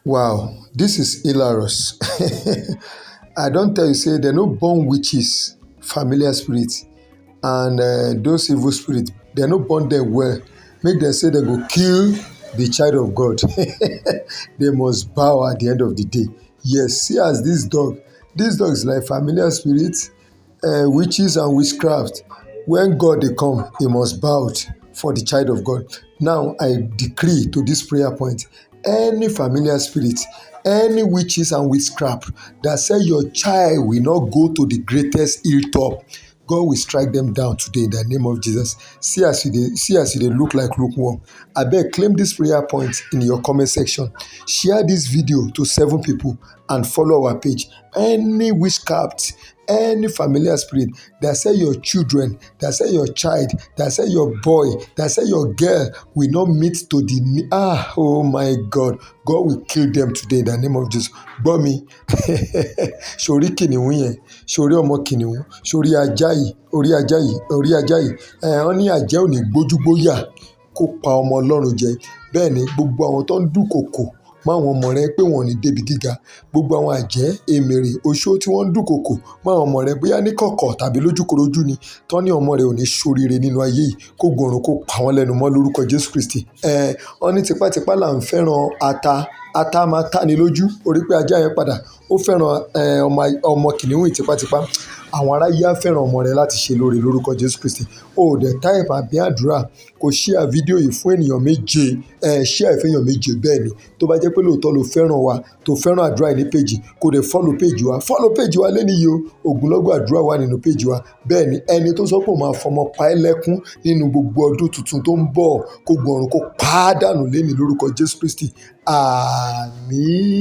Wow, this is hilarious. I don't tell you, say they no born witches, familiar spirits, and those evil spirits. They no born them well. Make them say they go kill the child of God. They must bow at the end of the day. Yes, see as this dog. This dog is like familiar spirits, witches and witchcraft. When God they come, he must bow for the child of God. Now I decree to this prayer point, any familiar spirit, any witches and witchcraft that say your child will not go to the greatest hilltop, God will strike them down today in the name of Jesus. See as they look like lukewarm. I beg, claim this prayer point in your comment section. Share this video to 7 people and follow our page. Any witchcraft, any familiar spirit that say your children, that say your child, that say your boy, that say your girl will not meet to the oh my God, God will kill them today in the name of Jesus. Gbọ́ mi, sórí kìnìún yẹn, sórí ọmọ kìnìún, sórí ajá yìí, orí ajá yìí, wọ́n ní àjẹ́ ò ní gbójúgbóyà kó pa ọmọ Ọlọ́run jẹ. Bẹ́ẹ̀ ni gbogbo àwọn tó ń dúnkokò mọ́ àwọn ọmọ rẹ pé wọ́n ò ní débi gíga, gbogbo àwọn àjẹ́, èmèrè, oṣó tí wọ́n ń dúnkokò mọ́ àwọn ọmọ rẹ bóyá ní kọ̀kọ̀ tàbí lójúkorojú ni, tán ní ọmọ rẹ ò ní ṣoríire nínú ayé yìí, kó gbọ̀run kó pa wọ́n lẹ́nu mọ́ lórúkọ Jésù Kristi. Wọ́n ní tipátipá là ń fẹ́ràn ata máa tàní lójú, orí pé ajá yẹn padà ó fẹ́ràn ọmọ kìnìún yìí tipátipá. Àwọn aráyé á fẹ́ràn ọmọ rẹ láti ṣe lóore lórúkọ Jésù Kristi. O dẹ̀ táìpù àbí àdúrà kò share fídíò yìí fún ènìyàn méje, share ẹ̀ fún èèyàn méje. Bẹ́ẹ̀ ni tó bá jẹ́ pé lóòótọ́ ló fẹ́ràn wa, tó fẹ́ràn àdúrà yìí ní péjì, kò dẹ̀ follow péjì wa lẹ́ni yìí o. Ògúnlọ́gọ̀ àdúrà wà nínú péjì wa. Bẹ́ẹ̀ ni ẹni tó sọ pé òun máa fọmọ pa ẹ́ lẹ́kún nínú gbogbo ọdún tuntun tó ń bọ̀, kó gbọ̀run kó pa á dànù lẹ́ni lórúkọ Jésù Kristi. Àmín.